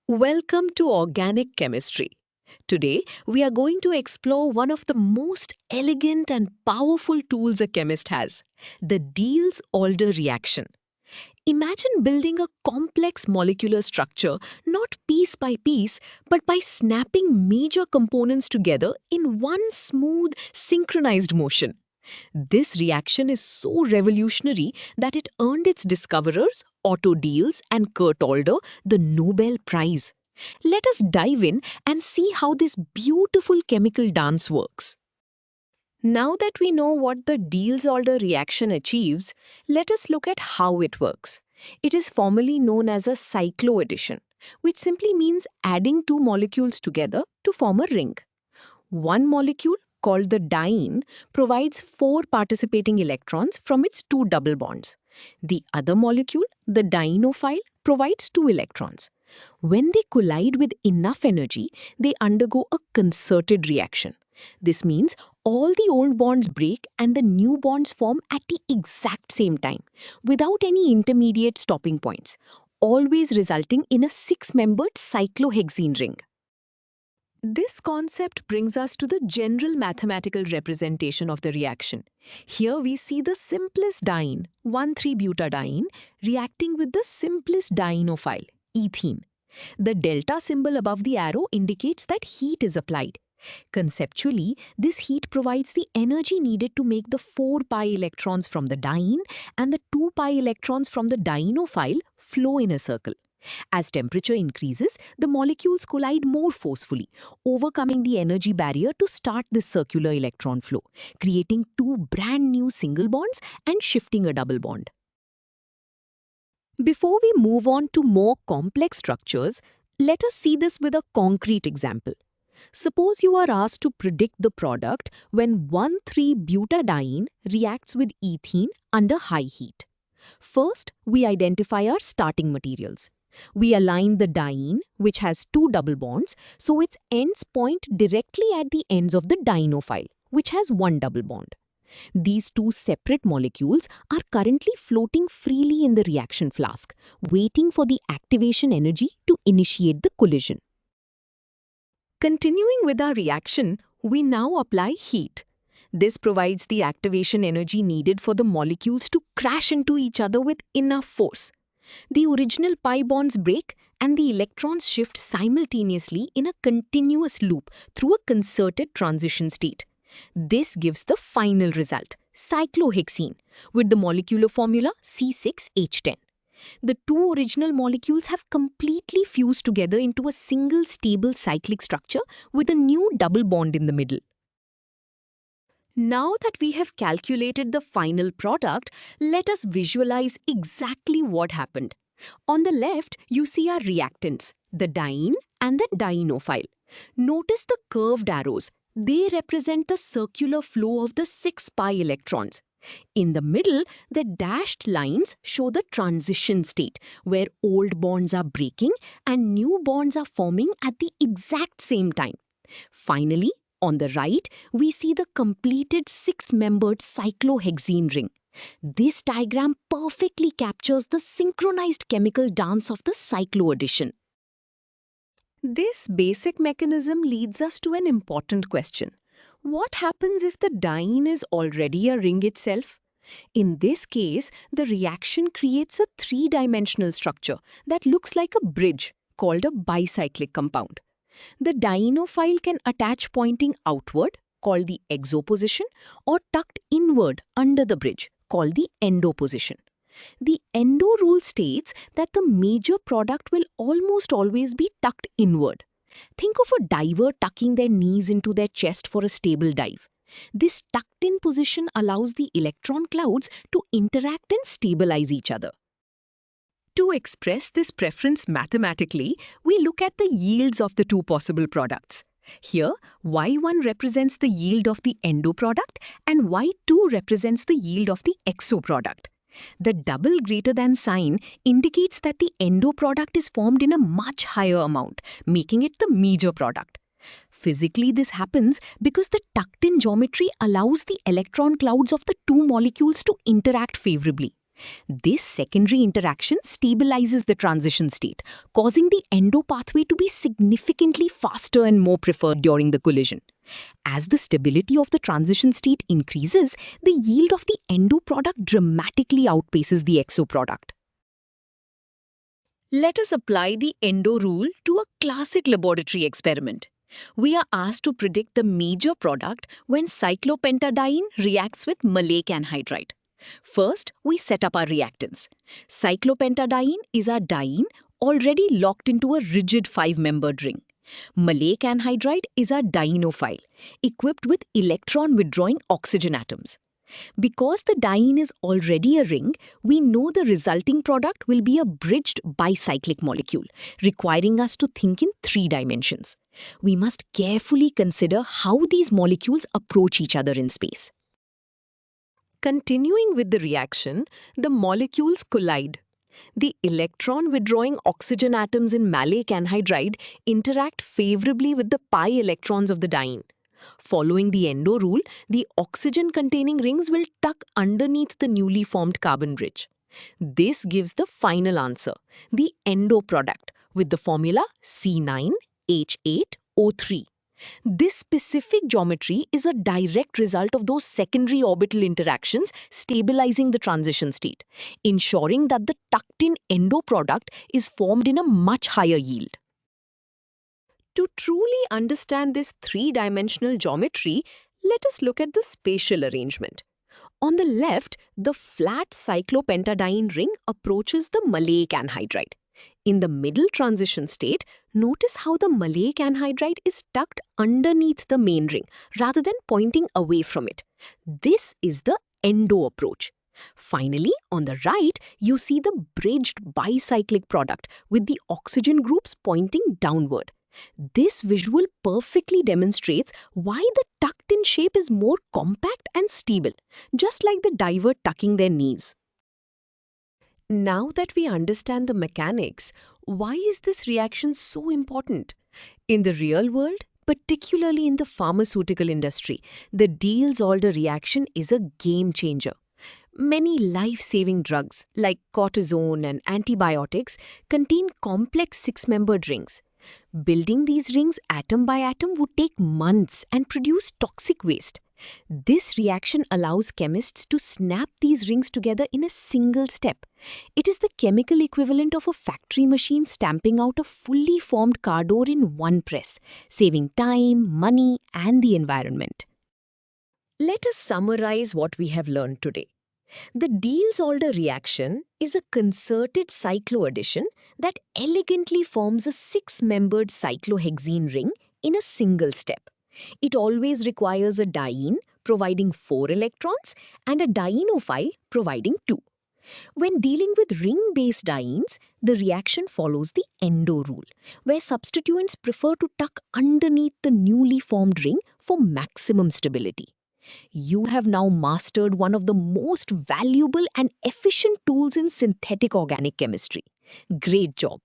Welcome to Organic Chemistry. Today, we are going to explore one of the most elegant and powerful tools a chemist has, the Diels-Alder reaction. Imagine building a complex molecular structure not piece by piece, but by snapping major components together in one smooth, synchronized motion. This reaction is so revolutionary that it earned its discoverers, Otto Diels and Kurt Alder, the Nobel Prize. Let us dive in and see how this beautiful chemical dance works. Now that we know what the Diels-Alder reaction achieves, let us look at how it works. It is formally known as a cycloaddition, which simply means adding two molecules together to form a ring. One molecule, called the diene, provides four participating electrons from its two double bonds. The other molecule, the dienophile, provides two electrons. When they collide with enough energy, they undergo a concerted reaction. This means all the old bonds break and the new bonds form at the exact same time, without any intermediate stopping points, always resulting in a six-membered cyclohexene ring. This concept brings us to the general mathematical representation of the reaction. Here we see the simplest diene, 1,3-butadiene, reacting with the simplest dienophile, ethene. The delta symbol above the arrow indicates that heat is applied. Conceptually, this heat provides the energy needed to make the 4 pi electrons from the diene and the 2 pi electrons from the dienophile flow in a circle. As temperature increases, the molecules collide more forcefully, overcoming the energy barrier to start this circular electron flow, creating two brand new single bonds and shifting a double bond. Before we move on to more complex structures, let us see this with a concrete example. Suppose you are asked to predict the product when 1,3-butadiene reacts with ethene under high heat. First, we identify our starting materials. We align the diene, which has two double bonds, so its ends point directly at the ends of the dienophile, which has one double bond. These two separate molecules are currently floating freely in the reaction flask, waiting for the activation energy to initiate the collision. Continuing with our reaction, we now apply heat. This provides the activation energy needed for the molecules to crash into each other with enough force. The original pi bonds break and the electrons shift simultaneously in a continuous loop through a concerted transition state. This gives the final result, cyclohexene, with the molecular formula C6H10. The two original molecules have completely fused together into a single stable cyclic structure with a new double bond in the middle. Now that we have calculated the final product, let us visualize exactly what happened. On the left, you see our reactants, the diene and the dienophile. Notice the curved arrows. They represent the circular flow of the 6 pi electrons. In the middle, the dashed lines show the transition state, where old bonds are breaking and new bonds are forming at the exact same time. Finally, on the right, we see the completed six-membered cyclohexene ring. This diagram perfectly captures the synchronized chemical dance of the cycloaddition. This basic mechanism leads us to an important question. What happens if the diene is already a ring itself? In this case, the reaction creates a three-dimensional structure that looks like a bridge, called a bicyclic compound. The dienophile can attach pointing outward, called the exo position, or tucked inward under the bridge, called the endo position. The endo rule states that the major product will almost always be tucked inward. Think of a diver tucking their knees into their chest for a stable dive. This tucked-in position allows the electron clouds to interact and stabilize each other. To express this preference mathematically, we look at the yields of the two possible products. Here, Y1 represents the yield of the endo product and Y2 represents the yield of the exo product. The double greater than sign indicates that the endo product is formed in a much higher amount, making it the major product. Physically, this happens because the tucked-in geometry allows the electron clouds of the two molecules to interact favorably. This secondary interaction stabilizes the transition state, causing the endo pathway to be significantly faster and more preferred during the collision. As the stability of the transition state increases, the yield of the endo product dramatically outpaces the exo product. Let us apply the endo rule to a classic laboratory experiment. We are asked to predict the major product when cyclopentadiene reacts with maleic anhydride. First, we set up our reactants. Cyclopentadiene is our diene already locked into a rigid 5-membered ring. Maleic anhydride is our dienophile, equipped with electron-withdrawing oxygen atoms. Because the diene is already a ring, we know the resulting product will be a bridged bicyclic molecule, requiring us to think in 3 dimensions. We must carefully consider how these molecules approach each other in space. Continuing with the reaction, the molecules collide. The electron-withdrawing oxygen atoms in maleic anhydride interact favorably with the pi electrons of the diene. Following the endo rule, the oxygen-containing rings will tuck underneath the newly formed carbon bridge. This gives the final answer, the endo product, with the formula C9H8O3. This specific geometry is a direct result of those secondary orbital interactions stabilizing the transition state, ensuring that the tucked-in endo product is formed in a much higher yield. To truly understand this 3-dimensional geometry, let us look at the spatial arrangement. On the left, the flat cyclopentadiene ring approaches the maleic anhydride. In the middle transition state, notice how the maleic anhydride is tucked underneath the main ring rather than pointing away from it. This is the endo approach. Finally, on the right, you see the bridged bicyclic product with the oxygen groups pointing downward. This visual perfectly demonstrates why the tucked-in shape is more compact and stable, just like the diver tucking their knees. Now that we understand the mechanics, why is this reaction so important? In the real world, particularly in the pharmaceutical industry, the Diels-Alder reaction is a game changer. Many life-saving drugs, like cortisone and antibiotics, contain complex 6-membered rings. Building these rings atom by atom would take months and produce toxic waste. This reaction allows chemists to snap these rings together in a single step. It is the chemical equivalent of a factory machine stamping out a fully formed car door in one press, saving time, money, and the environment. Let us summarize what we have learned today. The Diels-Alder reaction is a concerted cycloaddition that elegantly forms a 6-membered cyclohexene ring in a single step. It always requires a diene providing 4 electrons and a dienophile providing 2. When dealing with ring-based dienes, the reaction follows the endo rule, where substituents prefer to tuck underneath the newly formed ring for maximum stability. You have now mastered one of the most valuable and efficient tools in synthetic organic chemistry. Great job!